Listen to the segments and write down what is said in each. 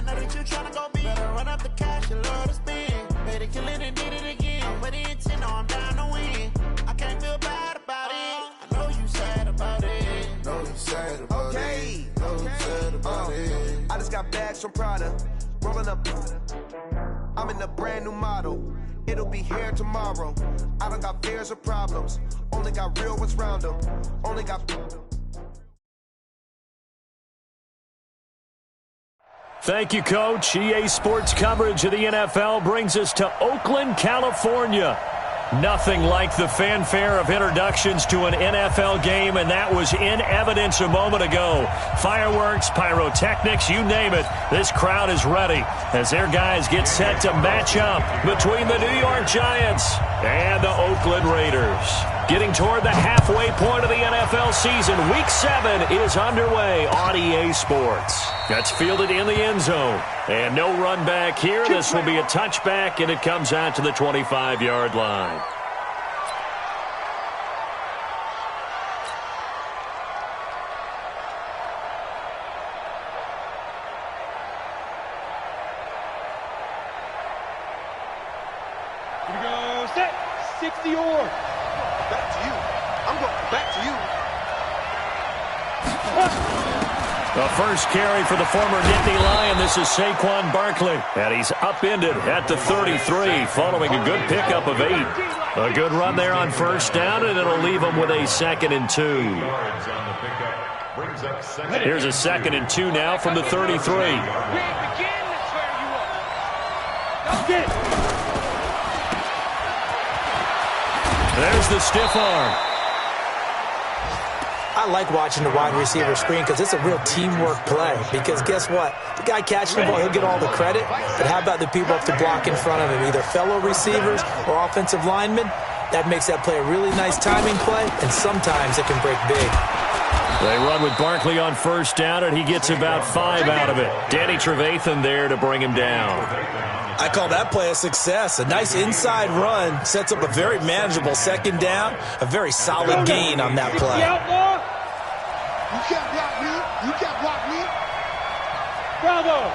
know that you tryna go big. Better run up the cash, you love to spin. Better kill it and did it again. I'm with the intent, no, I'm down to win. I can't feel bad about it. I know you sad about it. Know you sad about it. Know you sad about it. I just got bags from Prada. Rolling up. I'm in a brand new model. It'll be here tomorrow. I don't got fears or problems. Only got real ones round them. Only got... Thank you, Coach. EA Sports coverage of the NFL brings us to Oakland, California. Nothing like the fanfare of introductions to an NFL game, and that was in evidence a moment ago. Fireworks, pyrotechnics, you name it. This crowd is ready as their guys get set to match up between the New York Giants and the Oakland Raiders. Getting toward the halfway point of the NFL season, Week 7 is underway on EA Sports. That's fielded in the end zone. And no run back here. This will be a touchback, and it comes out to the 25-yard line. Here we go, set, 60 or. Back to you. I'm going back to you. The first carry for the former Nittany Lion. This is Saquon Barkley. And he's upended at the 33 following a good pickup of 8. A good run there on first down, and it'll leave him with a 2nd and 2. Here's a 2nd and 2 now from the 33. There's the stiff arm. I like watching the wide receiver screen because it's a real teamwork play. Because guess what? The guy catching the ball, he'll get all the credit. But how about the people up to block in front of him, either fellow receivers or offensive linemen? That makes that play a really nice timing play, and sometimes it can break big. They run with Barkley on first down, and he gets about 5 out of it. Danny Trevathan there to bring him down. I call that play a success. A nice inside run sets up a very manageable 2nd down, a very solid gain on that play. You can't block me. You can't block me. Bravo.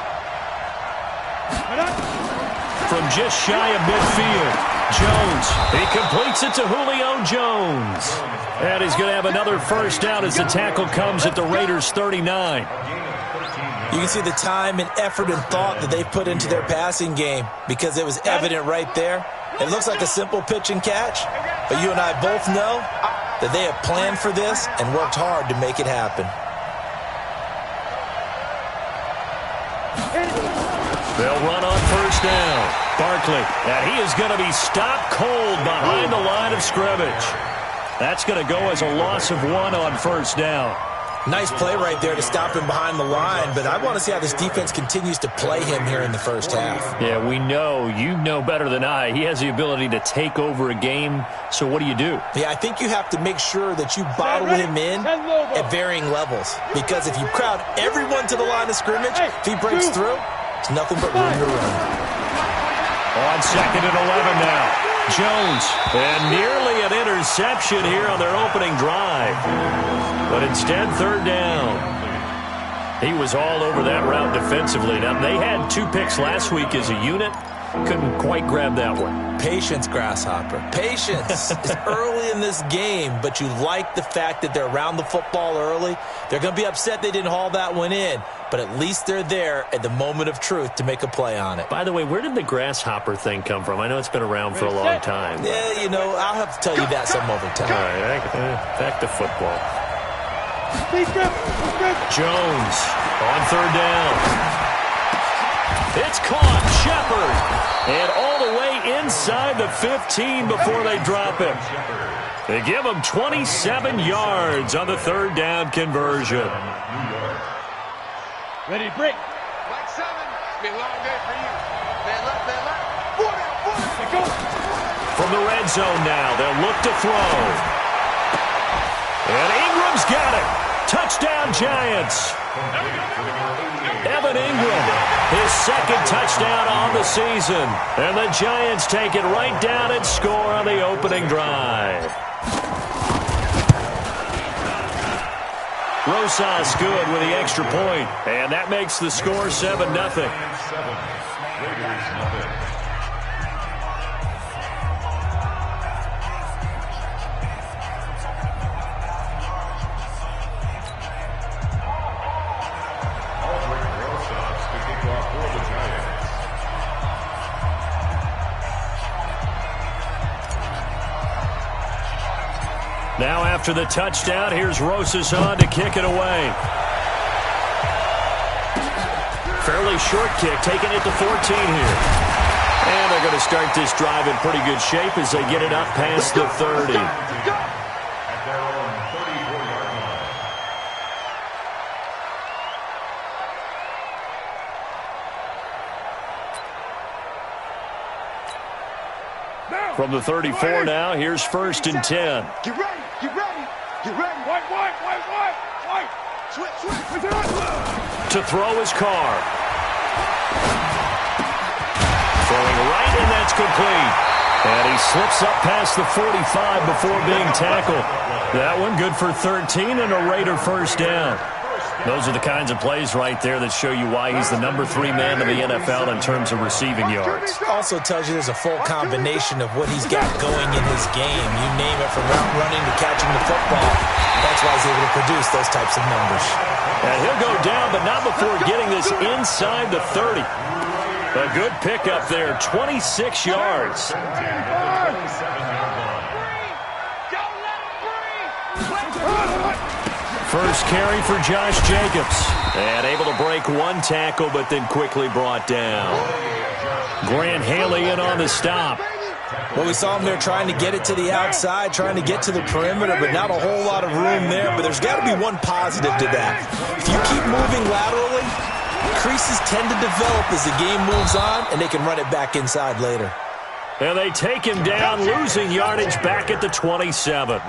From just shy of midfield, Jones. He completes it to Julio Jones. And he's going to have another first down as the tackle comes at the Raiders' 39. You can see the time and effort and thought that they put into their passing game because it was evident right there. It looks like a simple pitch and catch, but you and I both know that they have planned for this and worked hard to make it happen. They'll run on first down. Barkley, and he is going to be stopped cold behind the line of scrimmage. That's going to go as a loss of 1 on first down. Nice play right there to stop him behind the line, but I want to see how this defense continues to play him here in the first half. Yeah, we know. You know better than I. He has the ability to take over a game, so what do you do? Yeah, I think you have to make sure that you bottle him in at varying levels, because if you crowd everyone to the line of scrimmage, if he breaks through, it's nothing but room to run. On 2nd and 11 now. Jones, and nearly an interception here on their opening drive. But instead, 3rd down. He was all over that route defensively. Now, they had 2 picks last week as a unit. Couldn't quite grab that one. Patience, Grasshopper. Patience. It's early in this game, but you like the fact that they're around the football early. They're going to be upset they didn't haul that one in, but at least they're there at the moment of truth to make a play on it. By the way, where did the grasshopper thing come from? I know it's been around for a long time. Yeah, you know, I'll have to tell you that some other time. All right, back to football. Jones on 3rd down. It's caught. Shepard. And all the way inside the 15 before they drop him. They give him 27 yards on the 3rd down conversion. Ready, break. Mike 7. It's been a long day for you. Man left, man left. 4 down. From the red zone now, they'll look to throw. And Ingram's got it. Touchdown, Giants. Evan Ingram, his 2nd touchdown on the season. And the Giants take it right down and score on the opening drive. Rosas good with the extra point, and that makes the score 7-0. Now after the touchdown, here's Rosas on to kick it away. Fairly short kick, taking it to 14 here. And they're going to start this drive in pretty good shape as they get it up past the 30. At their own 34-yard line. From the 34 now, here's 1st and 10. Get ready, get ready, get ready. White. Switch. To throw his car. Throwing right, and that's complete. And he slips up past the 45 before being tackled. That one good for 13 and a Raider first down. Those are the kinds of plays right there that show you why he's the number 3 man in the NFL in terms of receiving yards. Also tells you there's a full combination of what he's got going in his game. You name it, from route running to catching the football. That's why he's able to produce those types of numbers. And he'll go down, but not before getting this inside the 30. A good pickup there, 26 yards. First carry for Josh Jacobs. And able to break one tackle, but then quickly brought down. Grant Haley in on the stop. Well, we saw him there trying to get it to the outside, trying to get to the perimeter, but not a whole lot of room there. But there's got to be one positive to that. If you keep moving laterally, creases tend to develop as the game moves on, and they can run it back inside later. And they take him down, losing yardage back at the 27.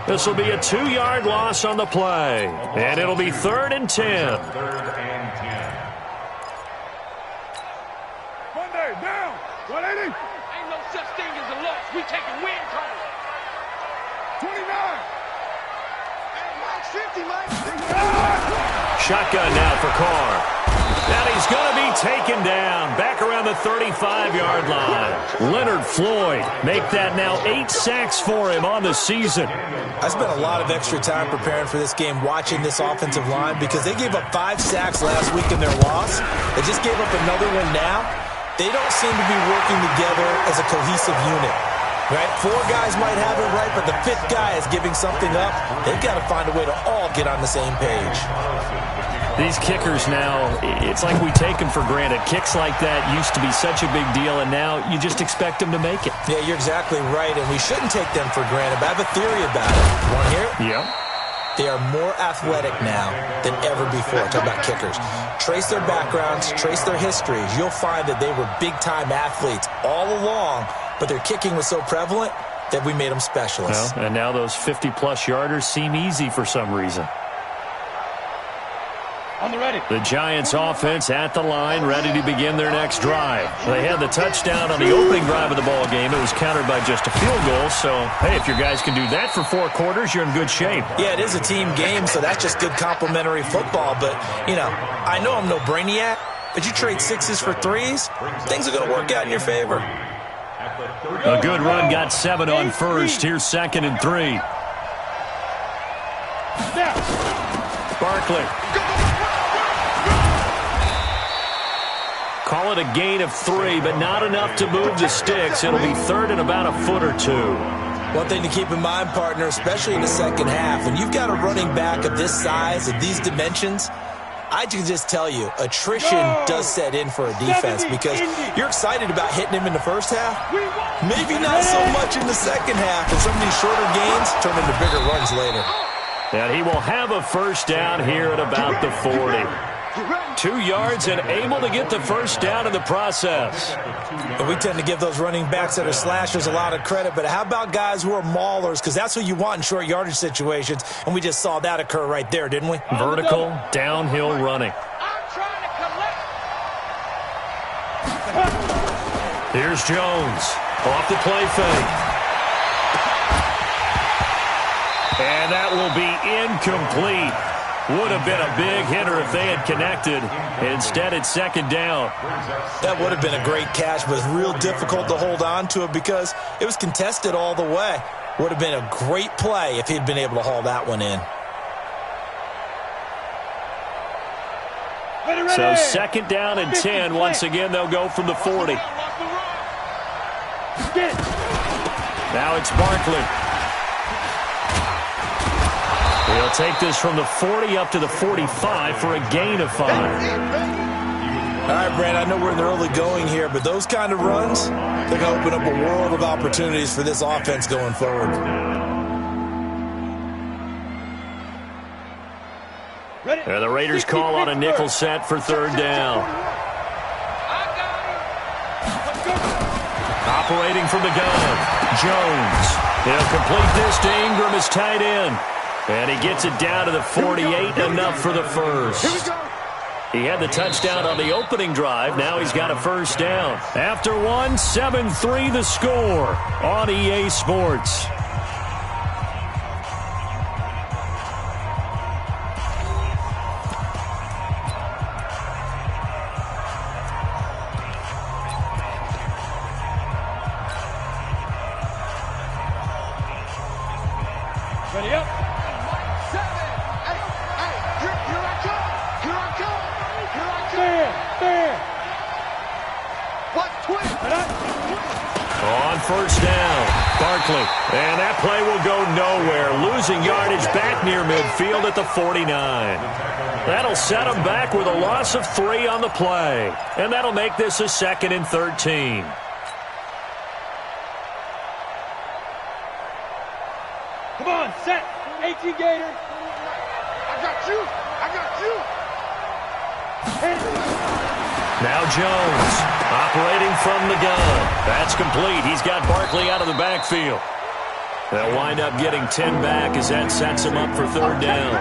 This will be a 2-yard loss on the play. And it'll be 3rd and 10. Monday, down. 180. Ain't no such thing as a loss. We taking win calls. 29. Hey, Mike, 50, Mike. Shotgun now for Carr. And he's going to be taken down back around the 35-yard line. Leonard Floyd make that now 8 sacks for him on the season. I spent a lot of extra time preparing for this game, watching this offensive line, because they gave up 5 sacks last week in their loss. They just gave up another one now. They don't seem to be working together as a cohesive unit. Right? 4 guys might have it right, but the 5th guy is giving something up. They've got to find a way to all get on the same page. These kickers now, it's like we take them for granted. Kicks like that used to be such a big deal, and now you just expect them to make it. Yeah, you're exactly right, and we shouldn't take them for granted, but I have a theory about it. You want to hear it? Yeah. They are more athletic now than ever before. Talk about kickers. Trace their backgrounds, trace their histories. You'll find that they were big-time athletes all along, but their kicking was so prevalent that we made them specialists. Well, and now those 50-plus yarders seem easy for some reason. On the ready. The Giants offense at the line, ready to begin their next drive. They had the touchdown on the opening drive of the ball game. It was countered by just a field goal. So, hey, if your guys can do that for 4 quarters, you're in good shape. Yeah, it is a team game, so that's just good complimentary football. But, you know, I know I'm no brainiac, but you trade 6s for 3s, things are going to work out in your favor. A good run, got 7 on first. Here's 2nd and 3. Barkley. Call it a gain of 3, but not enough to move the sticks. It'll be 3rd and about a foot or 2. One thing to keep in mind, partner, especially in the second half, when you've got a running back of this size, of these dimensions, I can just tell you, attrition does set in for a defense, because you're excited about hitting him in the first half. Maybe not so much in the second half, and some of these shorter gains turn into bigger runs later. And he will have a first down here at about the 40. 2 yards and able to get the first down in the process. And we tend to give those running backs that are slashers a lot of credit, but how about guys who are maulers? Because that's what you want in short yardage situations, and we just saw that occur right there, didn't we? Vertical, downhill running. Here's Jones. Off the play fake. And that will be incomplete. Would have been a big hitter if they had connected. Instead, it's second down. That would have been a great catch, but it's real difficult to hold on to it because it was contested all the way. Would have been a great play if he'd been able to haul that one in. So second down and 10. Once again, they'll go from the 40. Now it's Barkley. He'll take this from the 40 up to the 45 for a gain of 5. All right, Brand, I know we're in the early going here, but those kind of runs, they're going to open up a world of opportunities for this offense going forward. And the Raiders call on a nickel set for third down. Operating from the gun, Jones. He'll complete this to Ingram, his tight end. And he gets it down to the 48, enough for the first. He had the touchdown on the opening drive. Now he's got a first down. After one, 7-3 the score on EA Sports. Ready up. On first down, Barkley. And that play will go nowhere. Losing yardage back near midfield at the 49. That'll set them back with a loss of 3 on the play. And that'll make this a 2nd and 13. Come on, set. 18 Gator. I got you. I got you. Now Jones, operating from the gun. That's complete. He's got Barkley out of the backfield. They'll wind up getting 10 back as that sets him up for third down.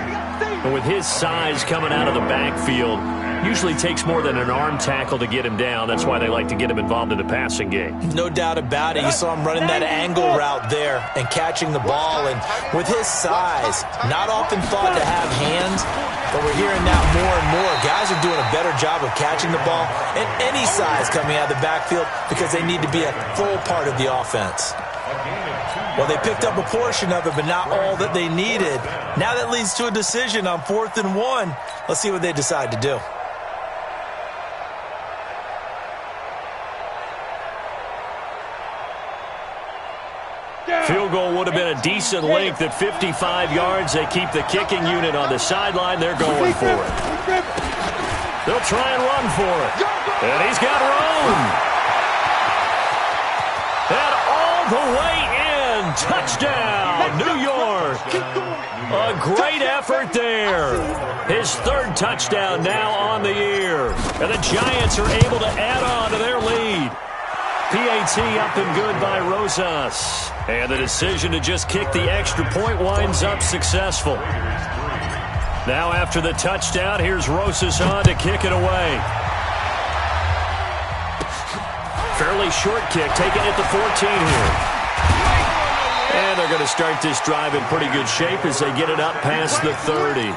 And with his size coming out of the backfield, usually takes more than an arm tackle to get him down. That's why they like to get him involved in the passing game. No doubt about it. You saw him running that angle route there and catching the ball. And with his size, not often thought to have hands, but we're hearing now more and more. Guys are doing a better job of catching the ball at any size coming out of the backfield because they need to be a full part of the offense. Well, they picked up a portion of it, but not all that they needed. Now that leads to a decision on 4th and 1. Let's see what they decide to do. Field goal would have been a decent length at 55 yards. They keep the kicking unit on the sideline. They're going for it. They'll try and run for it. And he's got room. And all the way in. Touchdown, New York. A great effort there. His 3rd touchdown now on the year. And the Giants are able to add on to their lead. PAT up and good by Rosas. And the decision to just kick the extra point winds up successful. Now after the touchdown, here's Rosas on to kick it away. Fairly short kick, taken at the 14 here. And they're going to start this drive in pretty good shape as they get it up past the 30.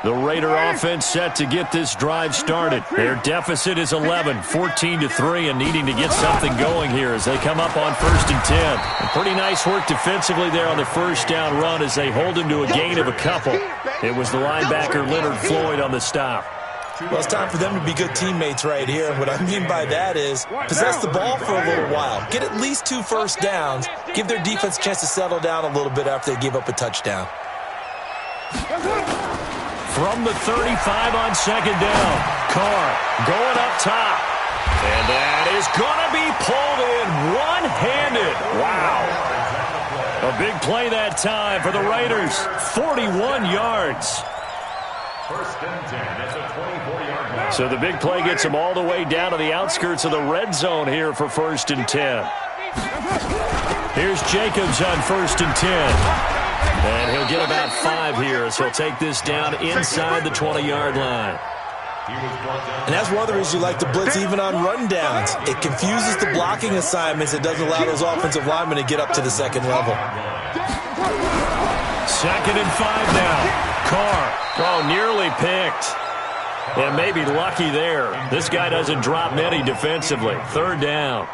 The Raider offense set to get this drive started. Their deficit is 11, 14-3, and needing to get something going here as they come up on 1st and 10. And pretty nice work defensively there on the first down run as they hold him to a gain of a couple. It was the linebacker Leonard Floyd on the stop. Well, it's time for them to be good teammates right here. And what I mean by that is possess the ball for a little while. Get at least 2 first downs. Give their defense a chance to settle down a little bit after they give up a touchdown. From the 35 on second down. Carr going up top. And that is going to be pulled in one-handed. Wow. A big play that time for the Raiders. 41 yards. 1st and 10 at the 24-yard line. So the big play gets them all the way down to the outskirts of the red zone here for 1st and 10. Here's Jacobs on 1st and 10. And he'll get about 5 here as he'll take this down inside the 20-yard line. And that's one of the reasons you like to blitz even on rundowns. It confuses the blocking assignments. It doesn't allow those offensive linemen to get up to the second level. 2nd and 5 now. Carr. Oh, nearly picked. And maybe lucky there. This guy doesn't drop many defensively. 3rd down.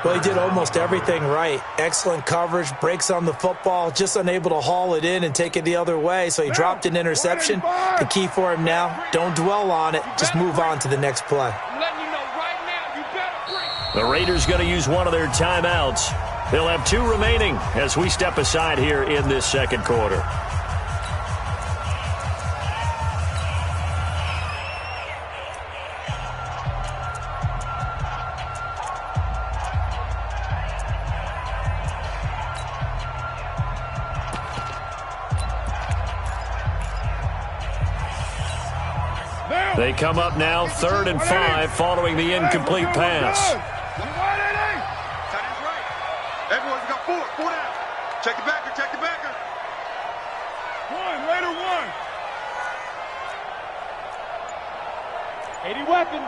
Well, he did almost everything right. Excellent coverage, breaks on the football, just unable to haul it in and take it the other way, so he dropped an interception. The key for him now, don't dwell on it, just move on to the next play. The Raiders going to use one of their timeouts. They'll have 2 remaining as we step aside here in this second quarter. They come up now, 3rd and 5, following the incomplete pass. Everyone's got 4 down. Check the backer, check the backer. 1, Raider 1. 80 weapon.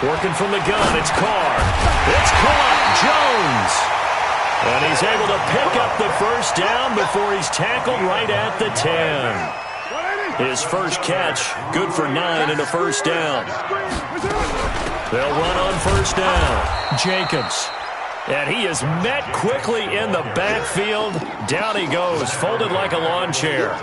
Working from the gun, it's Carr. It's caught, Jones. And he's able to pick up the 1st down before he's tackled right at the 10. His first catch, good for 9 and a 1st down. They'll run on 1st down. Jacobs. And he is met quickly in the backfield. Down he goes, folded like a lawn chair.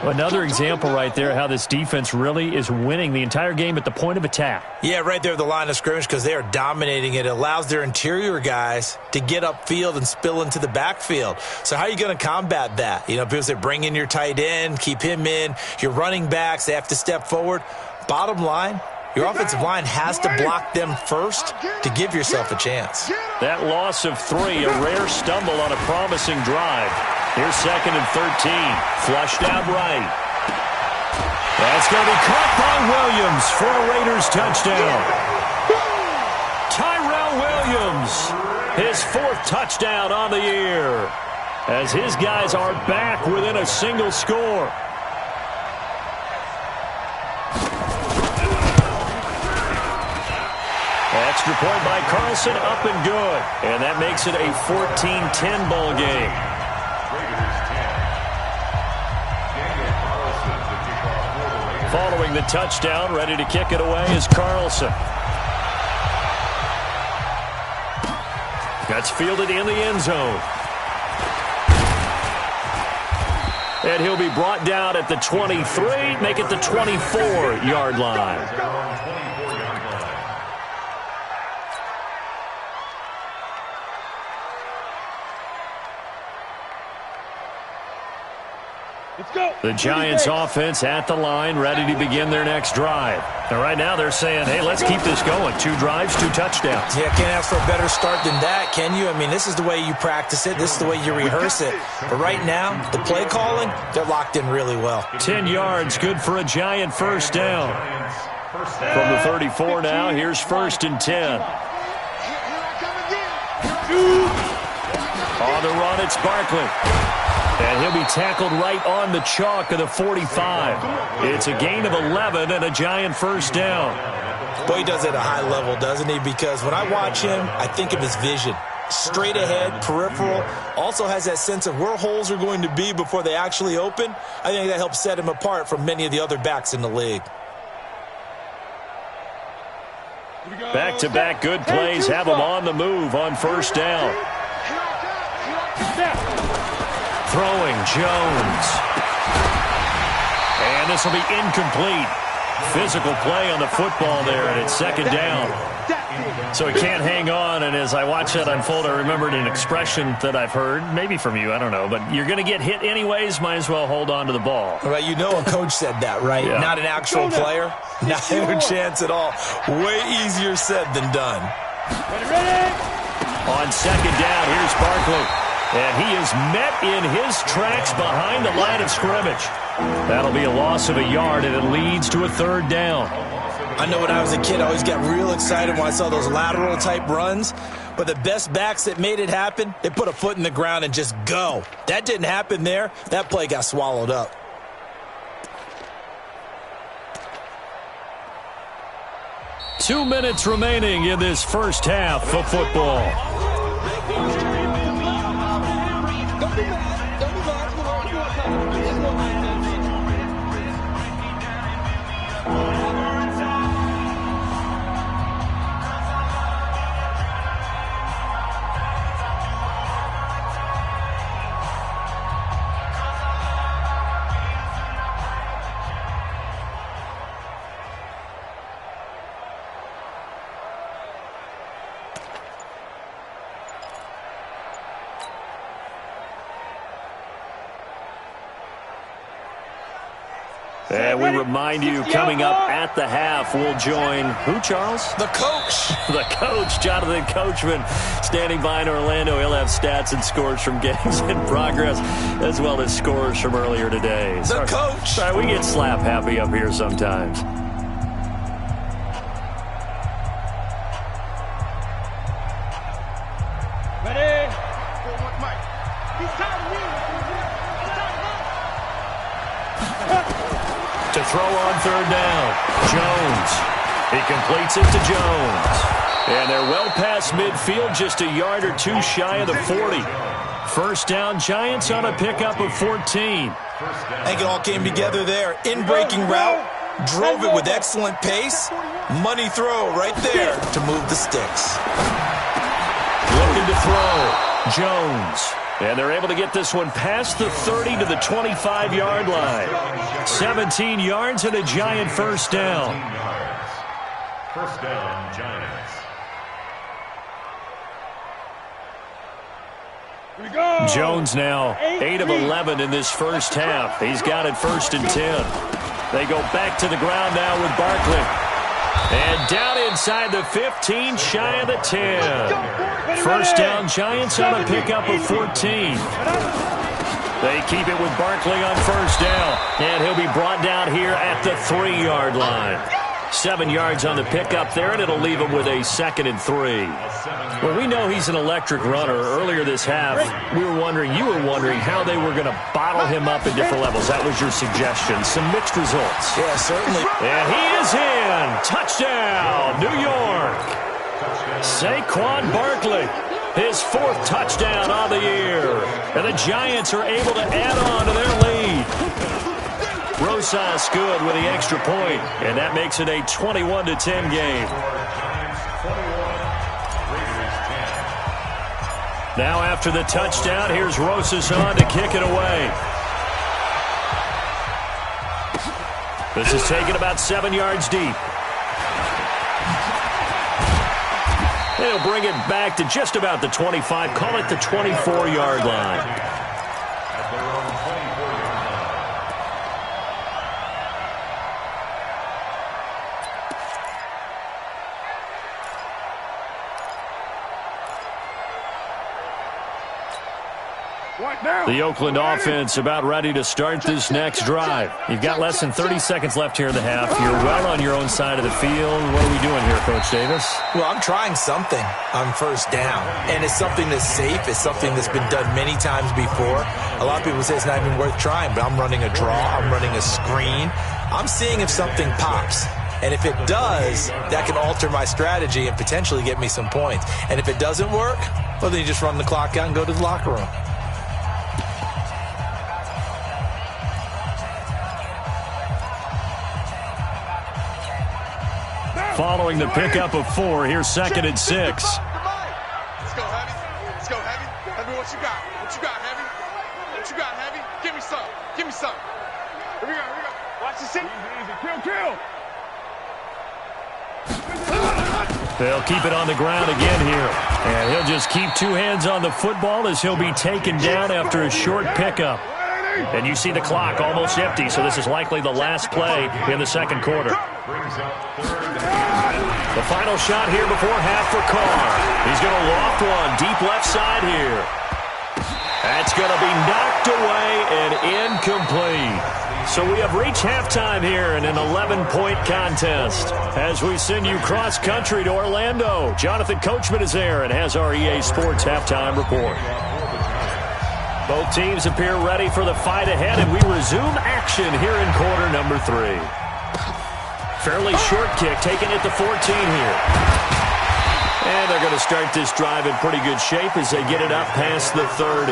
Another example right there how this defense really is winning the entire game at the point of attack. Yeah, right there at the line of scrimmage because they are dominating it. It allows their interior guys to get upfield and spill into the backfield. So how are you going to combat that? You know, people say bring in your tight end, keep him in. Your running backs, they have to step forward. Bottom line, your offensive line has to block them first to give yourself a chance. That loss of 3, a rare stumble on a promising drive. Here's 2nd and 13. Flushed out right. That's going to be caught by Williams for a Raiders touchdown. Tyrell Williams, his 4th touchdown on the year, as his guys are back within a single score. Extra point by Carlson, up and good. And that makes it a 14-10 ball game. Following the touchdown, ready to kick it away is Carlson. That's fielded in the end zone. And he'll be brought down at the 23, make it the 24-yard line. The Giants offense at the line, ready to begin their next drive. And right now they're saying, hey, let's keep this going. 2 drives, 2 touchdowns. Yeah, can't ask for a better start than that, can you? I mean, this is the way you practice it. This is the way you rehearse it. But right now, the play calling, they're locked in really well. 10 yards, good for a Giant 1st down. From the 34 now, here's 1st and 10. On the run, it's Barkley. And he'll be tackled right on the chalk of the 45. It's a gain of 11 and a Giant 1st down. Boy, he does it at a high level, doesn't he? Because when I watch him, I think of his vision. Straight ahead, peripheral. Also has that sense of where holes are going to be before they actually open. I think that helps set him apart from many of the other backs in the league. Back-to-back good plays have him on the move on 1st down. Throwing Jones. And this will be incomplete. Physical play on the football there, and it's 2nd down. So he can't hang on, and as I watch that unfold, I remembered an expression that I've heard, maybe from you, I don't know, but you're going to get hit anyways, might as well hold on to the ball. Right, you know a coach said that, right? Yeah. Not an actual player. Not a chance at all. Way easier said than done. On 2nd down, here's Barkley. And he is met in his tracks behind the line of scrimmage. That'll be a loss of a yard, and it leads to a 3rd down. I know when I was a kid, I always got real excited when I saw those lateral-type runs. But the best backs that made it happen, they put a foot in the ground and just go. That didn't happen there. That play got swallowed up. Two minutes remaining in this first half of football. And we remind you, coming up at the half, we'll join who, Charles? The coach. The coach, Jonathan Coachman, standing by in Orlando. He'll have stats and scores from games in progress, as well as scores from earlier today. The coach. Sorry, we get slap happy up here sometimes. Ready? Mike. He's tired of winning. To throw on third down, Jones. He completes it to Jones. And they're well past midfield, just a yard or two shy of the 40. First down, Giants on a pickup of 14. I think it all came together there. In-breaking route, drove it with excellent pace. Money throw right there to move the sticks. Looking to throw, Jones. And they're able to get this one past the 30 to the 25-yard line. 17 yards and a Giant first down. First down, Giants. Here we go. Jones now 8 of 11 in this first half. He's got it first and 10. They go back to the ground now with Barkley. And down inside the 15, shy of the 10. First down, Giants on a pickup of 14. They keep it with Barkley on first down. And he'll be brought down here at the 3-yard line. 7 yards on the pickup there, and it'll leave him with a 2nd and 3. Well, we know he's an electric runner. Earlier this half, you were wondering how they were going to bottle him up at different levels. That was your suggestion. Some mixed results. Yeah, certainly. And he is in. Touchdown, New York. Saquon Barkley, his 4th touchdown on the year. And the Giants are able to add on to their lead. Rosas good with the extra point, and that makes it a 21-10 game. Now after the touchdown, here's Rosas on to kick it away. This is taken about 7 yards deep. They'll bring it back to just about the 25, call it the 24-yard line. The Oakland offense about ready to start this next drive. You've got less than 30 seconds left here in the half. You're well on your own side of the field. What are we doing here, Coach Davis? Well, I'm trying something on first down, and it's something that's safe. It's something that's been done many times before. A lot of people say it's not even worth trying, but I'm running a draw. I'm running a screen. I'm seeing if something pops. And if it does, that can alter my strategy and potentially get me some points. And if it doesn't work, well, then you just run the clock out and go to the locker room. Following the pickup of 4, here's 2nd and 6. Let's go, Heavy. Let's go, Heavy. Heavy, what you got? What you got, Heavy? What you got, Heavy? Give me some. Give me some. Here we go, here we go. Watch the city. Easy, kill. They'll keep it on the ground again here. And he'll just keep 2 hands on the football as he'll be taken down after a short pickup. And you see the clock almost empty, so this is likely the last play in the second quarter. The final shot here before half for Carr. He's going to loft one deep left side here. That's going to be knocked away and incomplete. So we have reached halftime here in an 11-point contest. As we send you cross-country to Orlando, Jonathan Coachman is there and has our EA Sports halftime report. Both teams appear ready for the fight ahead, and we resume action here in quarter number 3. Fairly short kick, taking it to 14 here. And they're going to start this drive in pretty good shape as they get it up past the 30.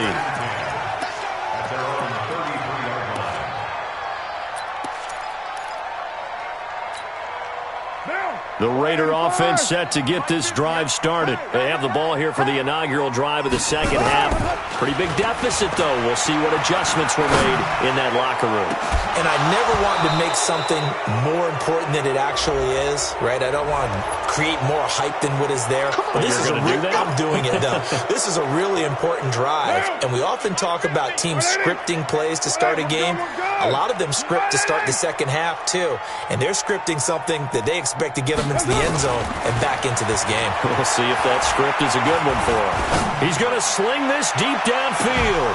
The Raider offense set to get this drive started. They have the ball here for the inaugural drive of the second half. Pretty big deficit, though. We'll see what adjustments were made in that locker room. And I never wanted to make something more important than it actually is, right? I don't want to create more hype than what is there. But this is I'm doing it, though. This is a really important drive. And we often talk about teams scripting plays to start a game. A lot of them script to start the second half, too. And they're scripting something that they expect to get them into the end zone and back into this game. We'll see if that script is a good one for him. He's going to sling this deep downfield.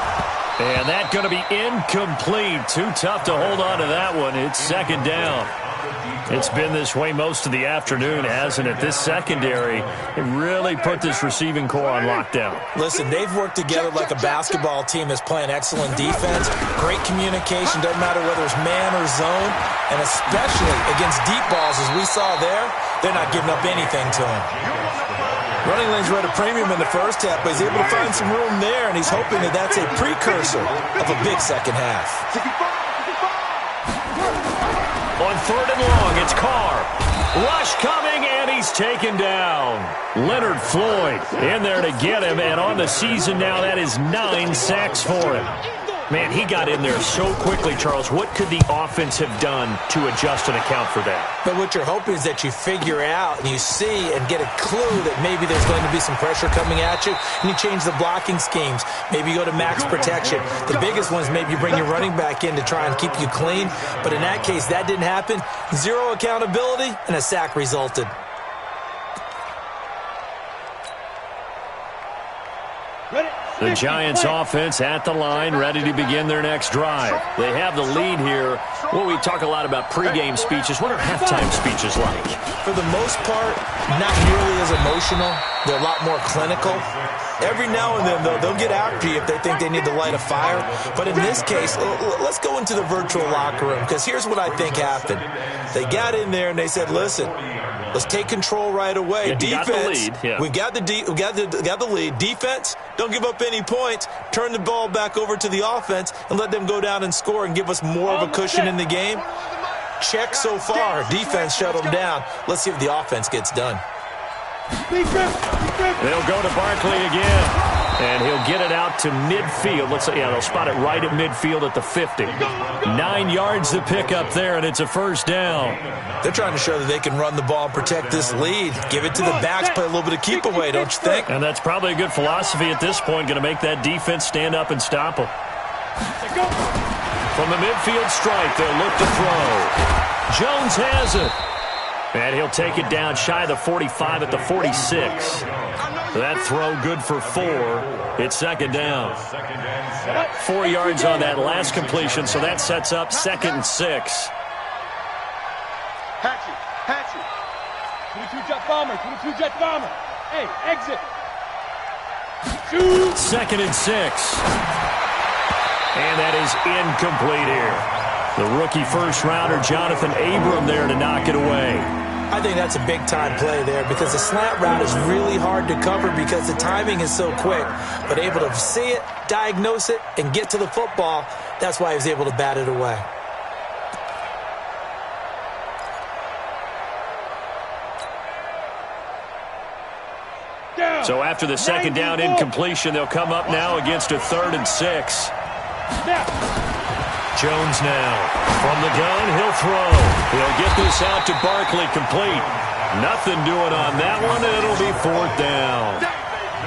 And that's going to be incomplete. Too tough to hold on to that one. It's second down. It's been this way most of the afternoon, hasn't it? This secondary, it really put this receiving core on lockdown. Listen, they've worked together like a basketball team that's playing excellent defense. Great communication, doesn't matter whether it's man or zone. And especially against deep balls, as we saw there, they're not giving up anything to him. Running lanes were at a premium in the first half, but he's able to find some room there, and he's hoping that that's a precursor of a big second half. On third and long, it's Carr. Rush coming, and he's taken down. Leonard Floyd in there to get him, and on the season now, that is 9 sacks for him. Man, he got in there so quickly, Charles. What could the offense have done to adjust and account for that? But what you're hoping is that you figure out and you see and get a clue that maybe there's going to be some pressure coming at you, and you change the blocking schemes. Maybe you go to max protection. The biggest one is maybe you bring your running back in to try and keep you clean. But in that case, that didn't happen. Zero accountability, and a sack resulted. The Giants offense at the line, ready to begin their next drive. They have the lead here. Well, we talk a lot about pregame speeches. What are halftime speeches like? For the most part, not nearly as emotional. They're a lot more clinical. Every now and then, though, they'll get after you if they think they need to light a fire. But in this case, let's go into the virtual locker room, because here's what I think happened. They got in there and they said, listen, let's take control right away. Yeah, defense, we got the lead. Defense, don't give up any points. Turn the ball back over to the offense and let them go down and score and give us more of a cushion in the game. Check so far. Defense shut them down. Let's see if the offense gets done. They'll go to Barkley again, and he'll get it out to midfield. They'll spot it right at midfield at the 50. 9 yards to pick up there, and it's a first down. They're trying to show that they can run the ball and protect this lead. Give it to the backs, play a little bit of keep away, don't you think? And that's probably a good philosophy at this point, going to make that defense stand up and stop them. From the midfield strike, they'll look to throw. Jones has it. And he'll take it down shy of the 45 at the 46. That throw good for 4. It's second down. 4 yards on that last completion, so that sets up 2nd and 6. Hatchet. 22 jet bomber. Hey, exit. Shoot. 2nd and 6. And that is incomplete here. The rookie first-rounder, Jonathan Abram, there to knock it away. I think that's a big-time play there because the slant route is really hard to cover because the timing is so quick. But able to see it, diagnose it, and get to the football, that's why he was able to bat it away. So after the second down incompletion, they'll come up now against a 3rd and 6. Jones now. From the gun, he'll throw. He'll get this out to Barkley, complete. Nothing doing on that one, and it'll be 4th down.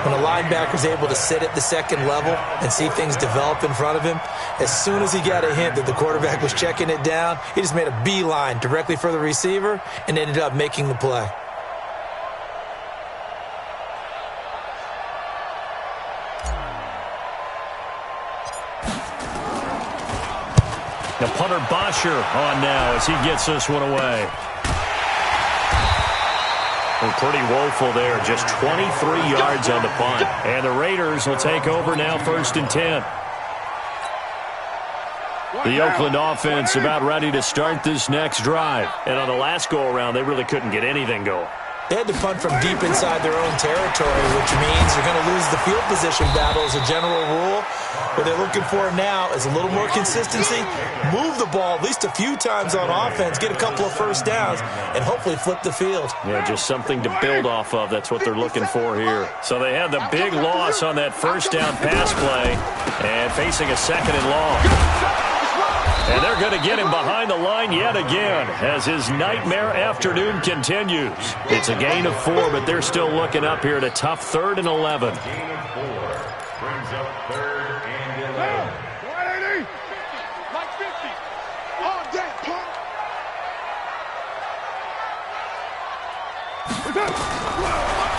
When a linebacker's able to sit at the second level and see things develop in front of him, as soon as he got a hint that the quarterback was checking it down, he just made a beeline directly for the receiver and ended up making the play. The punter Bosher on now as he gets this one away. Well, pretty woeful there. Just 23 yards on the punt. And the Raiders will take over now, 1st and 10. The Oakland offense about ready to start this next drive. And on the last go-around, they really couldn't get anything going. They had to punt from deep inside their own territory, which means you're going to lose the field position battle as a general rule. What they're looking for now is a little more consistency, move the ball at least a few times on offense, get a couple of first downs, and hopefully flip the field. Yeah, just something to build off of. That's what they're looking for here. So they had the big loss on that first down pass play and facing a 2nd and long. And they're going to get him behind the line yet again as his nightmare afternoon continues. It's a gain of 4, but they're still looking up here at a tough 3rd and 11. Gain of 4 brings up 3rd and 11. 180. Like 50. On deck, punk.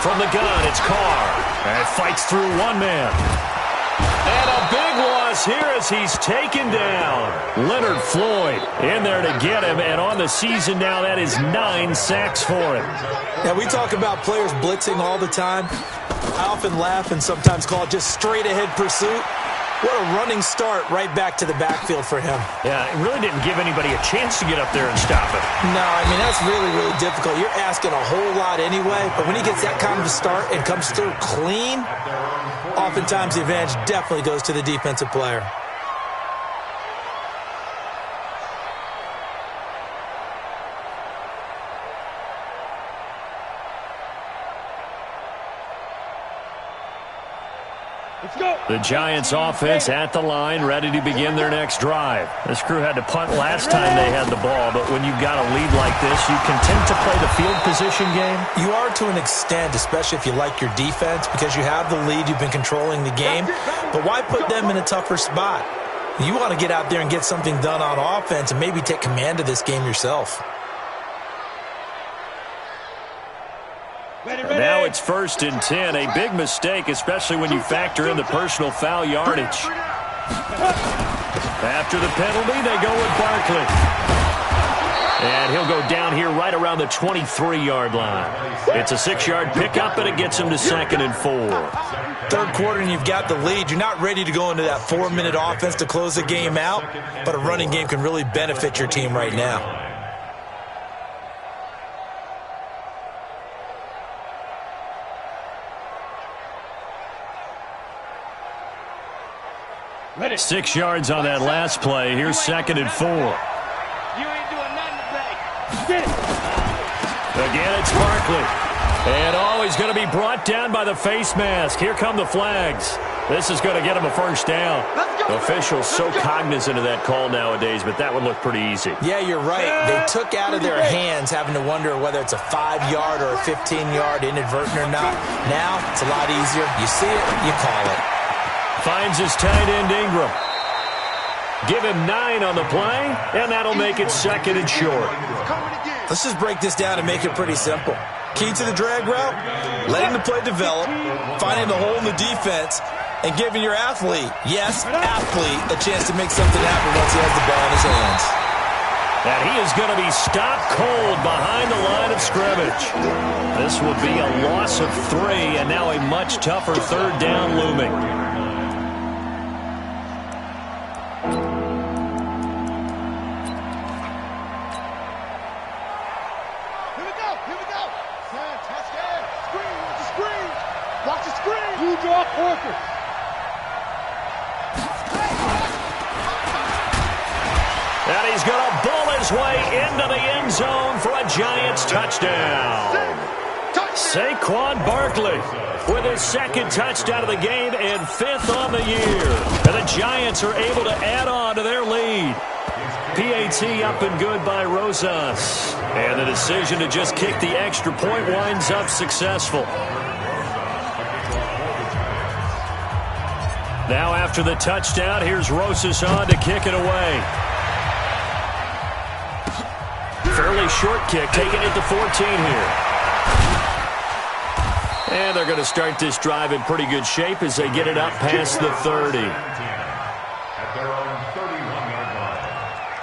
From the gun, it's Carr. And fights through one man. And a big loss here as he's taken down. Leonard Floyd in there to get him, and on the season now, that is 9 sacks for him. Now, we talk about players blitzing all the time. I often laugh and sometimes call it just straight-ahead pursuit. What a running start right back to the backfield for him. Yeah, it really didn't give anybody a chance to get up there and stop him. No, I mean, that's really, really difficult. You're asking a whole lot anyway, but when he gets that kind of a start and comes through clean, oftentimes the advantage definitely goes to the defensive player. The Giants offense at the line, ready to begin their next drive. This crew had to punt last time they had the ball, but when you've got a lead like this, you content to play the field position game? You are to an extent, especially if you like your defense, because you have the lead, you've been controlling the game. But why put them in a tougher spot? You want to get out there and get something done on offense and maybe take command of this game yourself. And now it's 1st and 10. A big mistake, especially when you factor in the personal foul yardage. After the penalty, they go with Barkley. And he'll go down here right around the 23-yard line. It's a 6-yard pickup, and it gets him to 2nd and 4. 3rd quarter, and you've got the lead. You're not ready to go into that 4-minute offense to close the game out, but a running game can really benefit your team right now. Ready. 6 yards on that last play. Here's 2nd and 4. You ain't doing nothing today. Again, it's Barkley. And he's going to be brought down by the face mask. Here come the flags. This is going to get him a 1st down. Officials so cognizant of that call nowadays, but that one looked pretty easy. Yeah, you're right. They took out of their hands having to wonder whether it's a 5-yard or a 15-yard inadvertent or not. Now, it's a lot easier. You see it, you call it. Finds his tight end Ingram. Give him 9 on the play, and that'll make it 2nd and short. Let's just break this down and make it pretty simple. Key to the drag route, letting the play develop, finding the hole in the defense, and giving your athlete, yes, athlete, a chance to make something happen once he has the ball in his hands. And he is going to be stopped cold behind the line of scrimmage. This will be a loss of 3, and now a much tougher 3rd down looming. And he's going to bull his way into the end zone for a Giants touchdown. Saquon Barkley with his 2nd touchdown of the game and 5th on the year. And the Giants are able to add on to their lead. PAT up and good by Rosas. And the decision to just kick the extra point winds up successful. Now after the touchdown, here's Rosas on to kick it away. Fairly short kick, taking it to 14 here. And they're going to start this drive in pretty good shape as they get it up past the 30. At their own 31-yard line.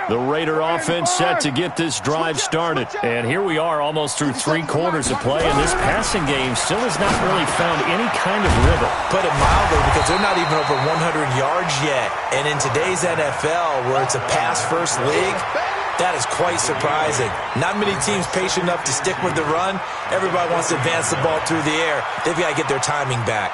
The Raider offense set to get this drive started. And here we are almost through 3 quarters of play, and this passing game still has not really found any kind of rhythm. Put it mildly, because they're not even over 100 yards yet. And in today's NFL, where it's a pass-first league, that is quite surprising. Not many teams patient enough to stick with the run. Everybody wants to advance the ball through the air. They've got to get their timing back.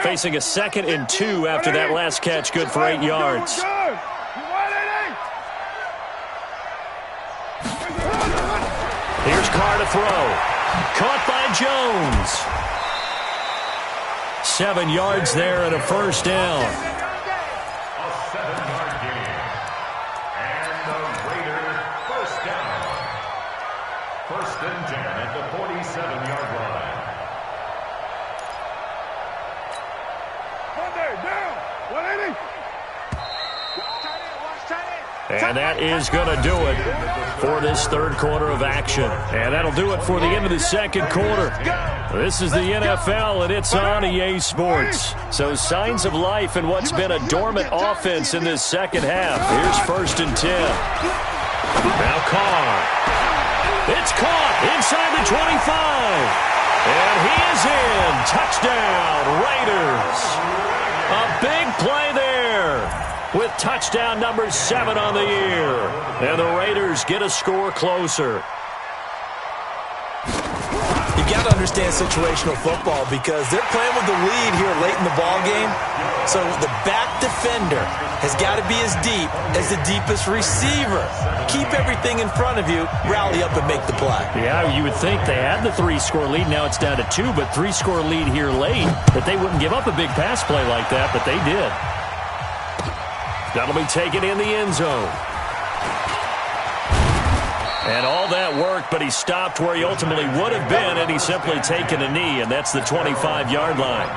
Facing a 2nd and 2 after that last catch, good for 8 yards. Here's Carr to throw. Caught by Jones. 7 yards there and a first down. A 7-yard gain. And the Raiders first down. 1st and 10 at the 47-yard line. And that is going to do it for this 3rd quarter of action. And that'll do it for the end of the 2nd quarter. This is the NFL, and it's on EA Sports. So signs of life in what's been a dormant offense in this 2nd half. Here's 1st and 10. Now Carr. It's caught inside the 25. And he is in. Touchdown, Raiders. A big play there, with touchdown number 7 on the year. And the Raiders get a score closer. You've got to understand situational football, because they're playing with the lead here late in the ball game. So the back defender has got to be as deep as the deepest receiver. Keep everything in front of you, rally up and make the play. Yeah, you would think they had the 3-score lead. Now it's down to 2, but 3-score lead here late, that they wouldn't give up a big pass play like that, but they did. That'll be taken in the end zone. And all that worked, but he stopped where he ultimately would have been, and he's simply taken a knee, and that's the 25-yard line.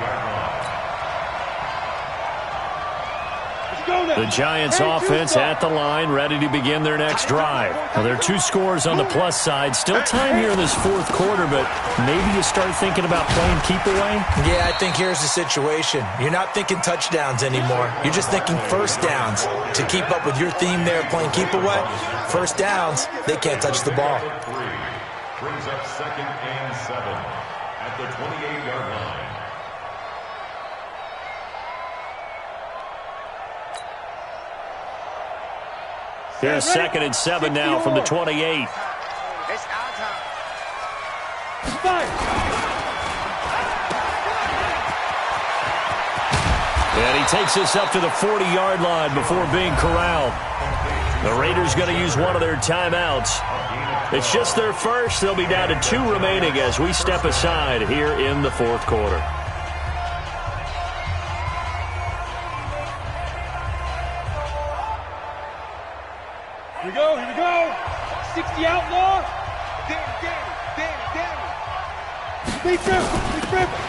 The Giants offense at the line, ready to begin their next drive. Now, there are 2 scores on the plus side. Still time here in this 4th quarter, but maybe you start thinking about playing keep away? Yeah, I think here's the situation. You're not thinking touchdowns anymore. You're just thinking first downs. To keep up with your theme there, playing keep away, first downs, they can't touch the ball. Brings up 2nd and 7 at the 28-yard line. Here's 2nd and 7 now from the 28. It's our time. And he takes this up to the 40-yard line before being corralled. The Raiders going to use one of their timeouts. It's just their first. They'll be down to 2 remaining as we step aside here in the 4th quarter. Here we go. 60 outlaw. Danny.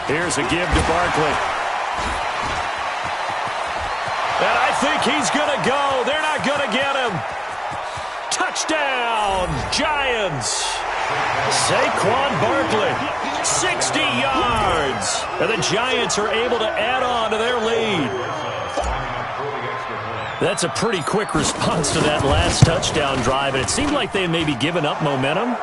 Here's a give to Barkley. And I think he's going to go. They're not going to get him. Touchdown, Giants. Saquon Barkley, 60 yards. And the Giants are able to add on to their lead. That's a pretty quick response to that last touchdown drive, and it seemed like they may be giving up momentum.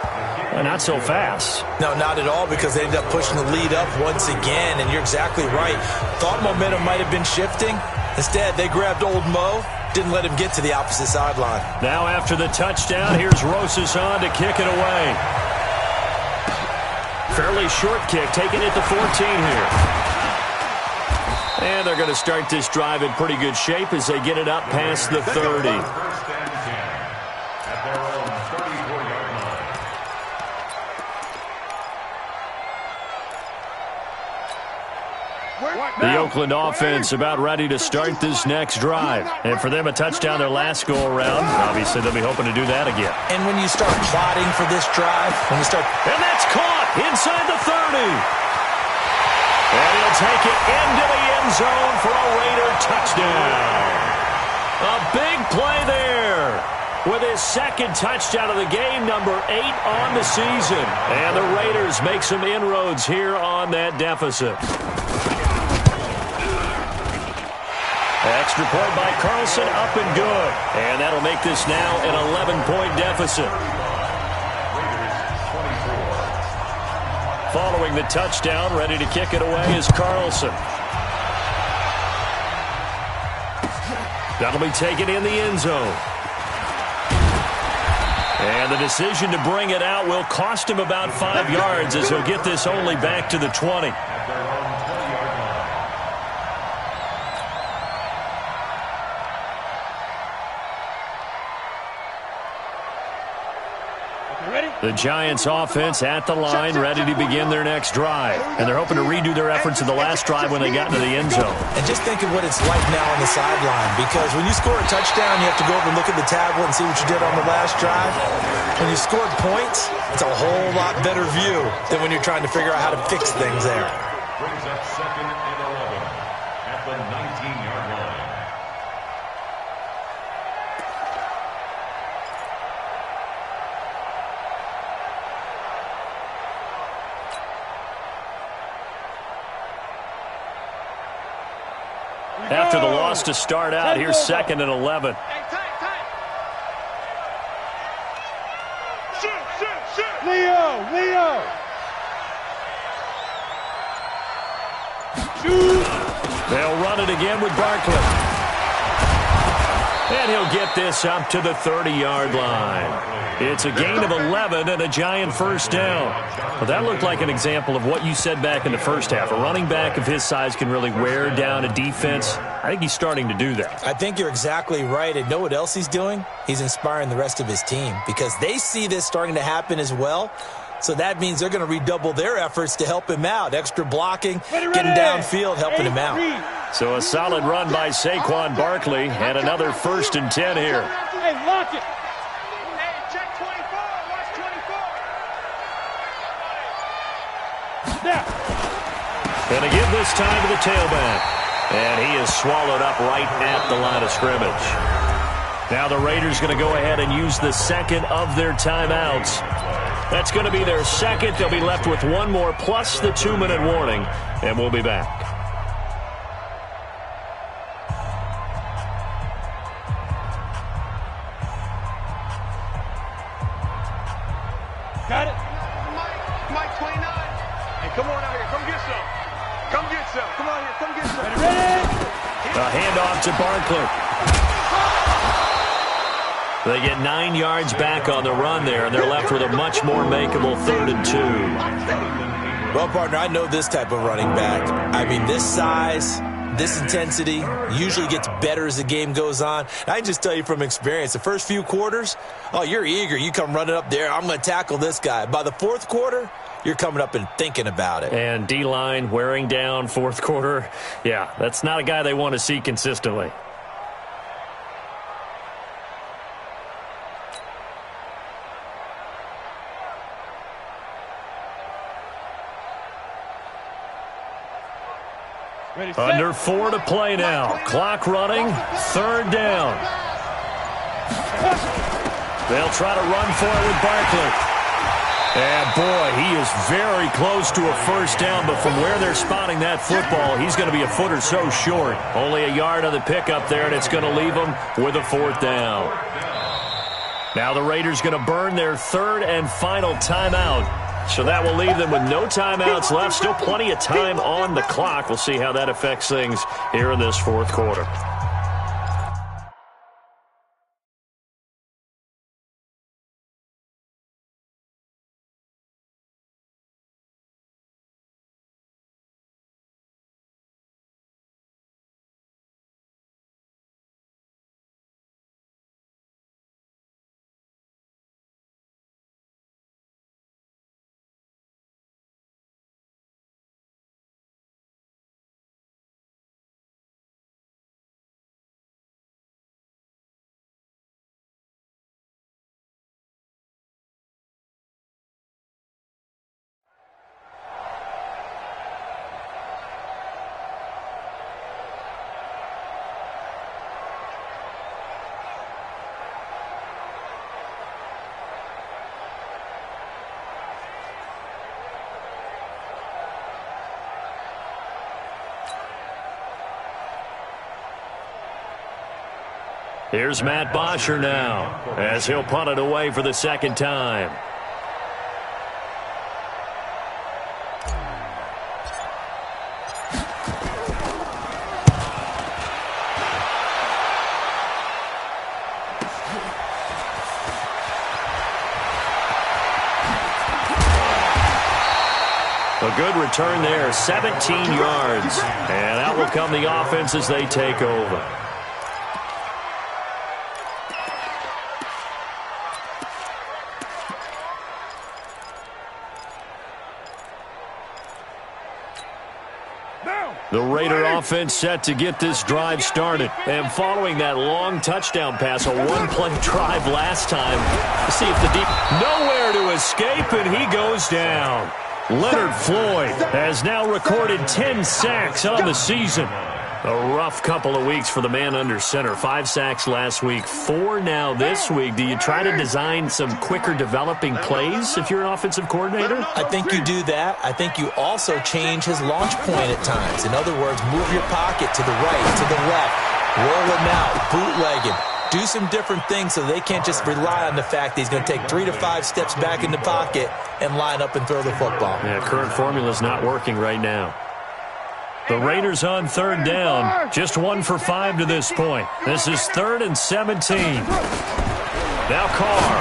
Not so fast. No, not at all, because they ended up pushing the lead up once again, and you're exactly right. Thought momentum might have been shifting. Instead, they grabbed old Mo, didn't let him get to the opposite sideline. Now after the touchdown, here's Rosas on to kick it away. Fairly short kick, taking it to 14 here. And they're going to start this drive in pretty good shape as they get it up past the 30. 1st and 10 at their own 34-yard line. The Oakland offense about ready to start this next drive. And for them, a touchdown their last go-around. Obviously, they'll be hoping to do that again. And when you start plotting for this drive, And that's caught inside the 30. And he'll take it into the end zone for a Raider touchdown. A big play there with his 2nd touchdown of the game, number 8 on the season. And the Raiders make some inroads here on that deficit. Extra point by Carlson, up and good. And that'll make this now an 11-point deficit. Following the touchdown, ready to kick it away is Carlson. That'll be taken in the end zone. And the decision to bring it out will cost him about 5 yards as he'll get this only back to the 20. The Giants offense at the line, ready to begin their next drive. And they're hoping to redo their efforts in the last drive when they got into the end zone. And just think of what it's like now on the sideline, because when you score a touchdown, you have to go over and look at the tablet and see what you did on the last drive. When you scored points, it's a whole lot better view than when you're trying to figure out how to fix things there. Brings up 2nd and 11 at the 19-yard line. After the loss to start out, here's 2nd and 11. Leo! They'll run it again with Barkley. And he'll get this up to the 30-yard line. It's a gain of 11 and a Giant first down. Well, that looked like an example of what you said back in the first half. A running back of his size can really wear down a defense. I think he's starting to do that. I think you're exactly right. And know what else he's doing? He's inspiring the rest of his team because they see this starting to happen as well. So that means they're going to redouble their efforts to help him out. Extra blocking, getting downfield, helping him out. So a solid run by Saquon Barkley and another 1st and 10 here. Hey, lock it. Hey, check 24. Watch 24. Going to give this time to the tailback. And he is swallowed up right at the line of scrimmage. Now the Raiders going to go ahead and use the second of their timeouts. That's going to be their second. They'll be left with one more plus the 2-minute warning. And we'll be back. Got it. Mike 29. Hey, come on out here. Come get some. Come get some. Come on here. Come get some. A handoff to Barkley. They get 9 yards back on the run there, and they're left with a much more makeable 3rd and 2. Well, partner, I know this type of running back. I mean, this size, this intensity usually gets better as the game goes on. And I can just tell you from experience, the first few quarters, oh, you're eager. You come running up there, I'm going to tackle this guy. By the 4th quarter, you're coming up and thinking about it. And D-line wearing down 4th quarter. Yeah, that's not a guy they want to see consistently. Under 4 to play now. Clock running. 3rd down. They'll try to run for it with Barkley. And, boy, he is very close to a first down, but from where they're spotting that football, he's going to be a foot or so short. Only a yard on the pickup there, and it's going to leave him with a 4th down. Now the Raiders going to burn their 3rd and final timeout. So that will leave them with no timeouts left. Still plenty of time on the clock. We'll see how that affects things here in this 4th quarter. Here's Matt Bosher now as he'll punt it away for the second time. A good return there, 17 yards. And out will come the offense as they take over. The Raider offense set to get this drive started. And following that long touchdown pass, a one-play drive last time. See if the deep... Nowhere to escape, and he goes down. Leonard Floyd has now recorded 10 sacks on the season. A rough couple of weeks for the man under center. 5 sacks last week, 4 now this week. Do you try to design some quicker developing plays if you're an offensive coordinator? I think you do that. I think you also change his launch point at times. In other words, move your pocket to the right, to the left, roll him out, bootleg him. Do some different things so they can't just rely on the fact that he's going to take 3 to 5 steps back in the pocket and line up and throw the football. Yeah, current formula is not working right now. The Raiders on third down, just 1 for 5 to this point. This is 3rd and 17. Now Carr.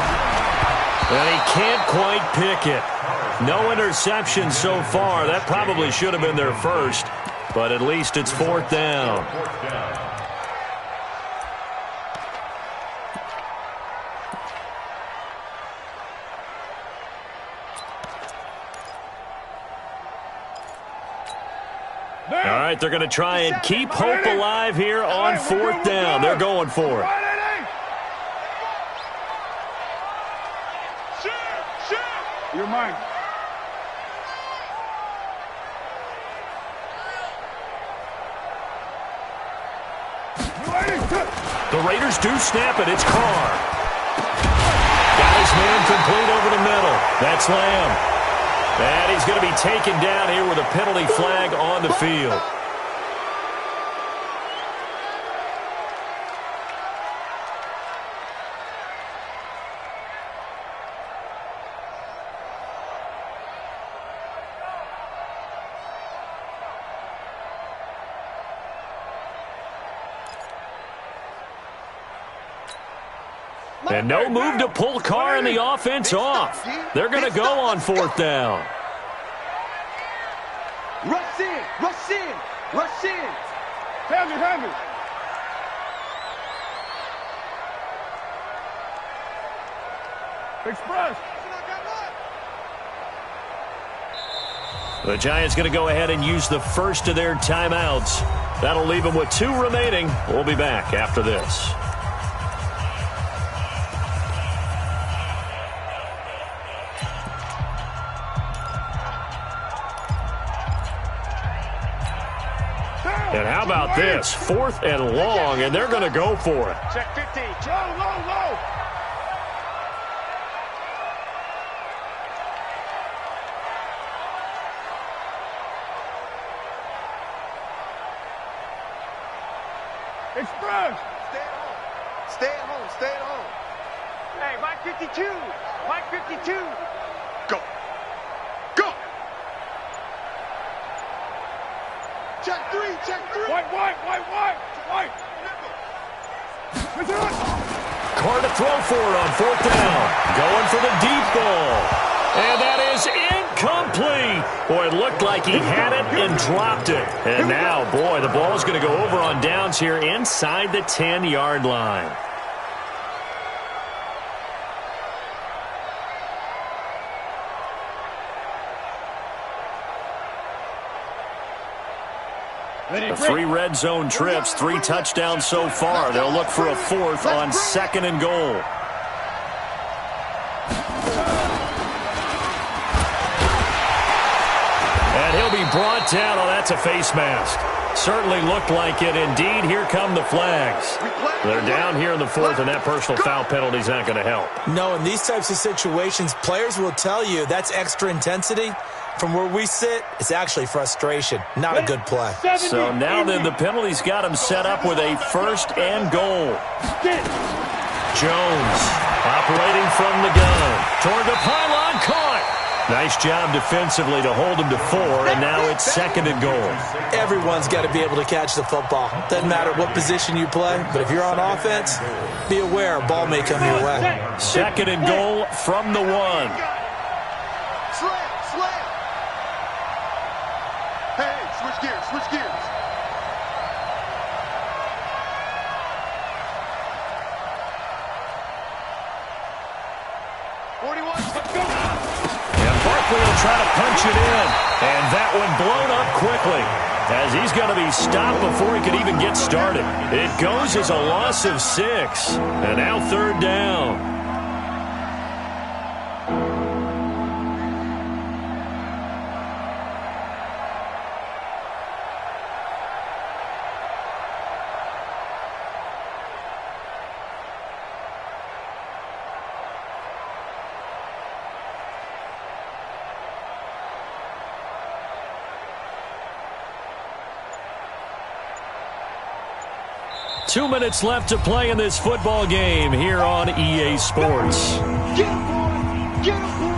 And he can't quite pick it. No interception so far. That probably should have been their first, but at least it's 4th down. All right, they're going to try and keep hope alive here on 4th down. They're going for it. You're mine. The Raiders do snap it. It's Carr. Got his man complete over the middle. That's Lamb. And he's going to be taken down here with a penalty flag on the field. And no move to pull Carr and the offense off. They're going to go on 4th down. Rush in, rush in, rush in. Have it. Express. The Giants going to go ahead and use the first of their timeouts. That'll leave them with 2 remaining. We'll be back after this. And how about this? 4th and long, and they're going to go for it. Check 50. Low. Express. Stay at home. Hey, Mike 52. Go. Check 3. White. Carr to throw for it on 4th down. Going for the deep ball. And that is incomplete. Boy, it looked like he had it and dropped it. And now, boy, the ball is going to go over on downs here inside the 10-yard line. The 3 red zone trips, 3 touchdowns so far. They'll look for a 4th on 2nd and goal. And he'll be brought down. Oh, that's a face mask. Certainly looked like it. Indeed, here come the flags. They're down here in the 4th, and that personal foul penalty is not going to help. No, in these types of situations, players will tell you that's extra intensity. From where we sit, it's actually frustration, not a good play. So now then, the penalty's got him set up with a 1st and goal. Jones operating from the gun. Toward the pylon, caught. Nice job defensively to hold him to 4, and now it's 2nd and goal. Everyone's got to be able to catch the football. Doesn't matter what position you play, but if you're on offense, be aware a ball may come your way. 2nd and goal from the 1. Slam. Hey, switch gears. 41, let's go. And Barkley will try to punch it in. And that one blown up quickly, as he's going to be stopped before he could even get started. It goes as a loss of 6. And now 3rd down. Two minutes left to play in this football game here on EA Sports. Get him, boy! Get him, boy!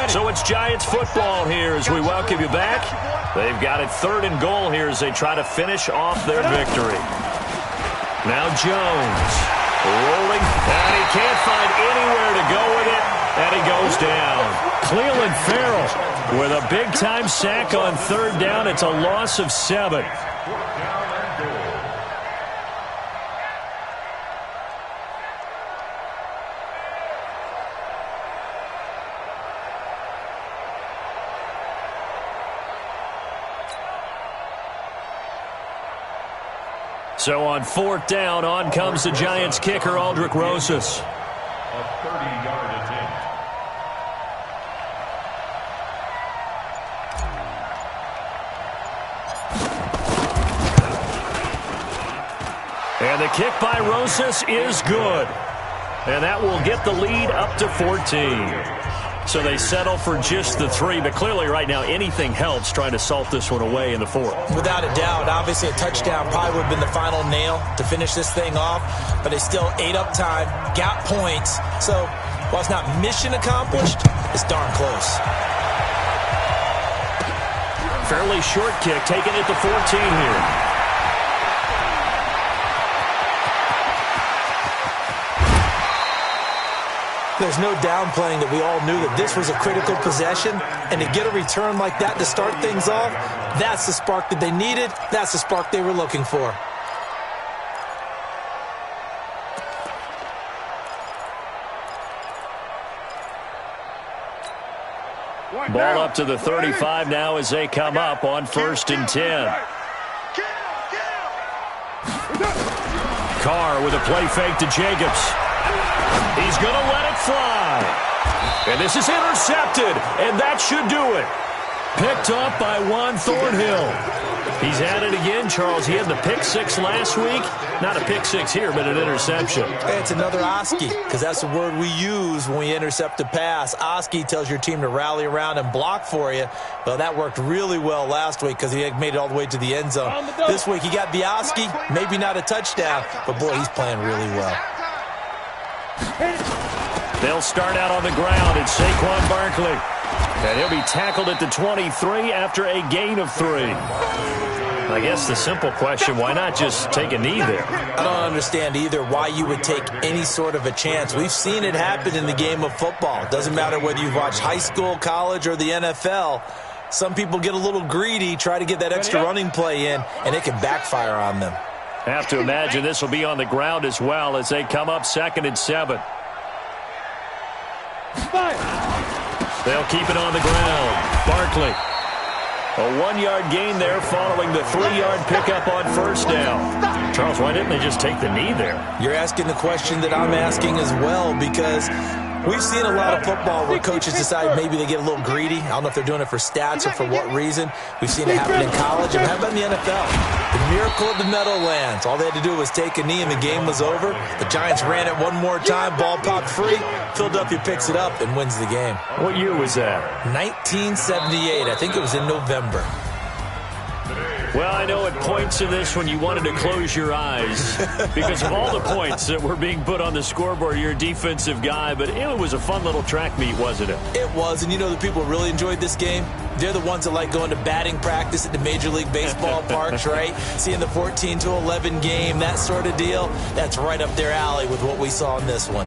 So it's Giants football here as we welcome you back. They've got it 3rd and goal here as they try to finish off their victory. Now Jones rolling, and he can't find anywhere to go with it, and he goes down. Cleveland Farrell with a big-time sack on 3rd down. It's a loss of 7. So on 4th down, on comes the Giants kicker, Aldrick Rosas. A 30-yard attempt. And the kick by Rosas is good. And that will get the lead up to 14. So they settle for just the 3, but clearly right now anything helps trying to salt this one away in the 4th. Without a doubt, obviously a touchdown probably would have been the final nail to finish this thing off, but they still ate up time, got points. So while it's not mission accomplished, it's darn close. Fairly short kick, taking it to 14 here. There's no downplaying that we all knew that this was a critical possession, and to get a return like that to start things off, that's the spark that they needed. That's the spark they were looking for. Ball up to the 35 now as they come up on 1st and 10. Carr with a play fake to Jacobs. He's going to let it fly. And this is intercepted, and that should do it. Picked up by Juan Thornhill. He's at it again, Charles. He had the pick 6 last week. Not a pick 6 here, but an interception. It's another Oski, because that's the word we use when we intercept a pass. Oski tells your team to rally around and block for you. Well, that worked really well last week because he had made it all the way to the end zone. This week he got the Oski, maybe not a touchdown, but boy, he's playing really well. They'll start out on the ground. It's Saquon Barkley. And he'll be tackled at the 23 after a gain of 3. I guess the simple question, why not just take a knee there? I don't understand either why you would take any sort of a chance. We've seen it happen in the game of football. It doesn't matter whether you've watched high school, college, or the NFL. Some people get a little greedy, try to get that extra running play in, and it can backfire on them. Have to imagine this will be on the ground as well as they come up 2nd and 7. They'll keep it on the ground. Barkley. A 1-yard gain there following the 3-yard pickup on first down. Charles, why didn't they just take the knee there? You're asking the question that I'm asking as well, because we've seen a lot of football where coaches decide maybe they get a little greedy. I don't know if they're doing it for stats or for what reason. We've seen it happen in college. And how about in the NFL? The miracle of the Meadowlands. All they had to do was take a knee and the game was over. The Giants ran it one more time. Ball popped free. Philadelphia picks it up and wins the game. What year was that? 1978. I think it was in November. Well, I know at points in this when you wanted to close your eyes because of all the points that were being put on the scoreboard. You're a defensive guy, but it was a fun little track meet, wasn't it? It was, and you know the people who really enjoyed this game? They're the ones that like going to batting practice at the Major League Baseball parks, right? Seeing the 14-11 game, that sort of deal. That's right up their alley with what we saw in this one.